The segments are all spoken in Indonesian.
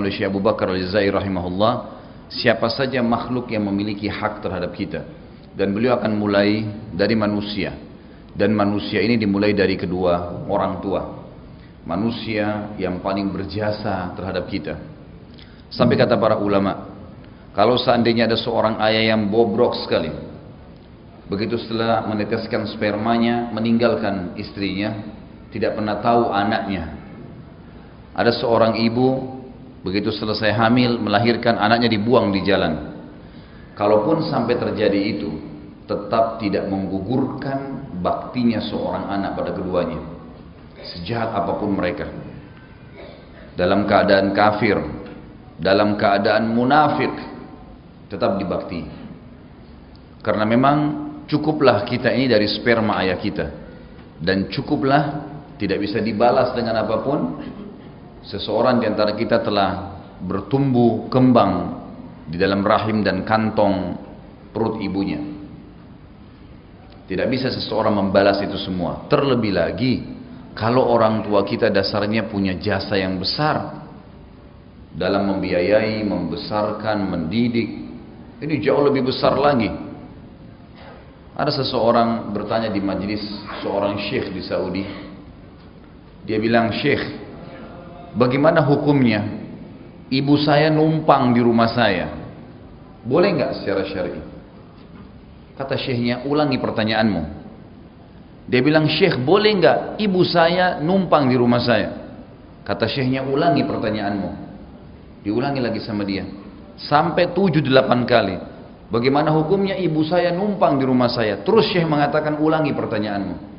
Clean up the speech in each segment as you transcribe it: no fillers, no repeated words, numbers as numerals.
oleh Syekh Abu Bakar Al-Jazairi rahimahullah, siapa saja makhluk yang memiliki hak terhadap kita, dan beliau akan mulai dari manusia, dan manusia ini dimulai dari kedua orang tua, manusia yang paling berjasa terhadap kita. Sampai kata para ulama, kalau seandainya ada seorang ayah yang bobrok sekali, begitu setelah meneteskan spermanya meninggalkan istrinya, tidak pernah tahu anaknya. Ada seorang ibu, begitu selesai hamil melahirkan, anaknya dibuang di jalan. Kalaupun sampai terjadi itu, tetap tidak menggugurkan baktinya seorang anak pada keduanya, sejahat apapun mereka, dalam keadaan kafir, dalam keadaan munafik, tetap dibakti. Karena memang cukuplah kita ini dari sperma ayah kita, dan cukuplah, tidak bisa dibalas dengan apapun. Seseorang di antara kita telah bertumbuh kembang di dalam rahim dan kantong perut ibunya. Tidak bisa seseorang membalas itu semua. Terlebih lagi kalau orang tua kita dasarnya punya jasa yang besar dalam membiayai, membesarkan, mendidik. Ini jauh lebih besar lagi. Ada seseorang bertanya di majelis seorang syekh di Saudi. Dia bilang, "Syekh, bagaimana hukumnya ibu saya numpang di rumah saya? Boleh nggak secara syar'i?" Kata syekhnya, "Ulangi pertanyaanmu." Dia bilang, "Syekh, boleh nggak ibu saya numpang di rumah saya?" Kata syekhnya, "Ulangi pertanyaanmu." Diulangi lagi sama dia sampai 7-8 kali. "Bagaimana hukumnya ibu saya numpang di rumah saya?" Terus syekh mengatakan, "Ulangi pertanyaanmu."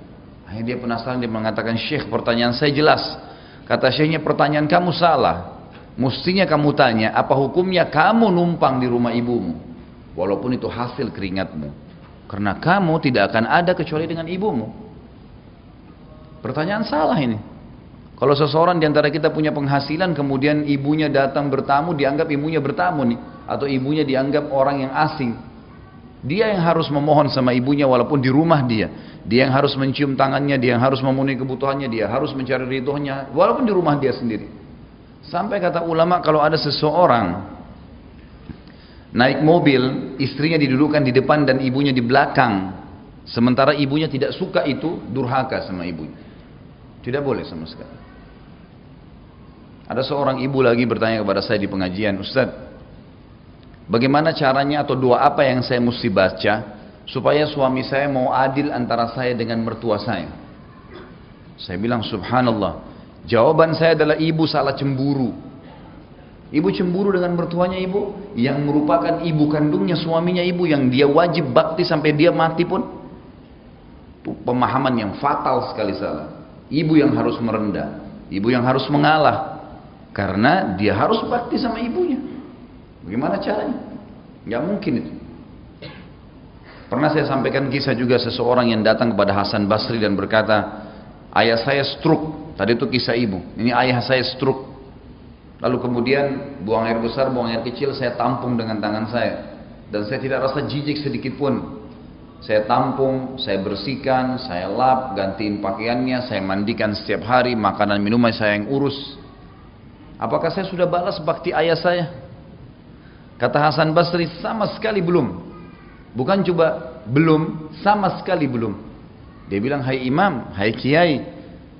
Akhirnya dia penasaran, dia mengatakan, "Syekh, pertanyaan saya jelas." Kata syekhnya, "Pertanyaan kamu salah. Mestinya kamu tanya, apa hukumnya kamu numpang di rumah ibumu, walaupun itu hasil keringatmu, karena kamu tidak akan ada kecuali dengan ibumu." Pertanyaan salah ini. Kalau seseorang di antara kita punya penghasilan, kemudian ibunya datang bertamu, dianggap ibunya bertamu nih, atau ibunya dianggap orang yang asing. Dia yang harus memohon sama ibunya walaupun di rumah dia. Dia yang harus mencium tangannya, dia yang harus memenuhi kebutuhannya, dia harus mencari ridhonya walaupun di rumah dia sendiri. Sampai kata ulama, kalau ada seseorang naik mobil, istrinya didudukan di depan dan ibunya di belakang, sementara ibunya tidak suka, itu durhaka sama ibunya. Tidak boleh sama sekali. Ada seorang ibu lagi bertanya kepada saya di pengajian, "Ustaz, bagaimana caranya atau doa apa yang saya mesti baca supaya suami saya mau adil antara saya dengan mertua saya?" Saya bilang, subhanallah, jawaban saya adalah ibu salah cemburu. Ibu cemburu dengan mertuanya ibu, yang merupakan ibu kandungnya suaminya ibu, yang dia wajib bakti sampai dia mati pun. Itu pemahaman yang fatal sekali salah. Ibu yang harus merendah, ibu yang harus mengalah, karena dia harus bakti sama ibunya. Bagaimana caranya? Nggak mungkin itu. Pernah saya sampaikan kisah juga seseorang yang datang kepada Hasan Basri dan berkata, "Ayah saya stroke." Tadi itu kisah ibu. Ini ayah saya stroke. Lalu kemudian buang air besar, buang air kecil saya tampung dengan tangan saya, dan saya tidak rasa jijik sedikit pun. Saya tampung, saya bersihkan, saya lap, gantiin pakaiannya, saya mandikan setiap hari, makanan minuman saya yang urus. Apakah saya sudah balas bakti ayah saya? Kata Hasan Basri, sama sekali belum. Bukan coba belum, sama sekali belum. Dia bilang, "Hai imam, hai kiai,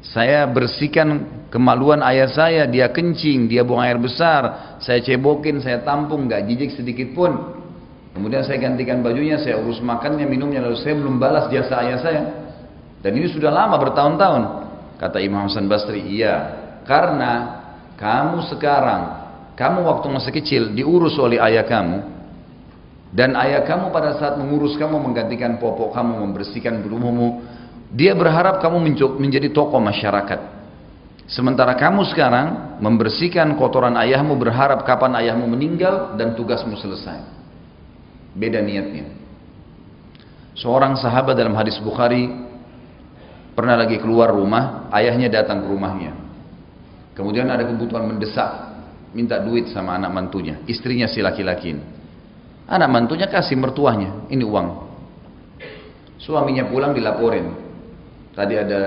saya bersihkan kemaluan ayah saya, dia kencing, dia buang air besar, saya cebokin, saya tampung, gak jijik sedikit pun. Kemudian saya gantikan bajunya, saya urus makannya, minumnya, lalu saya belum balas jasa ayah saya. Dan ini sudah lama, bertahun-tahun." Kata Imam Hasan Basri, "Iya, karena kamu sekarang, kamu waktu masih kecil diurus oleh ayah kamu, dan ayah kamu pada saat mengurus kamu, menggantikan popok kamu, membersihkan bulumu, dia berharap kamu menjadi tokoh masyarakat. Sementara kamu sekarang membersihkan kotoran ayahmu, berharap kapan ayahmu meninggal dan tugasmu selesai." Beda niatnya. Seorang sahabat dalam hadis Bukhari pernah lagi keluar rumah, ayahnya datang ke rumahnya. Kemudian ada kebutuhan mendesak, minta duit sama anak mantunya, istrinya si laki-laki ini. Anak mantunya kasih mertuanya, "Ini uang." Suaminya pulang dilaporin, "Tadi ada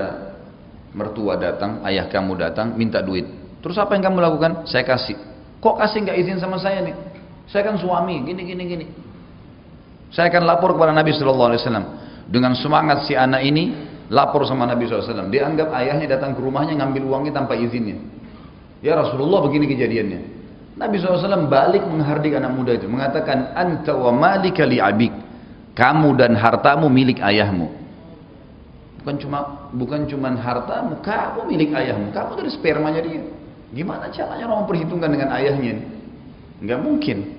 mertua datang, ayah kamu datang, minta duit." "Terus apa yang kamu lakukan?" "Saya kasih." Kok kasih nggak izin sama saya nih? Saya kan suami, gini gini gini. Saya akan lapor kepada Nabi Shallallahu Alaihi Wasallam. Dengan semangat si anak ini lapor sama Nabi SAW. Dia anggap ayahnya datang ke rumahnya ngambil uangnya tanpa izinnya. Ya Rasulullah, begini kejadiannya. Nabi SAW balik menghardik anak muda itu, mengatakan, anta wa malika li abik. Kamu dan hartamu milik ayahmu. Bukan cuma hartamu, kamu milik ayahmu. Kamu dari spermanya dia. Gimana caranya orang memperhitungkan dengan ayahnya? Enggak mungkin.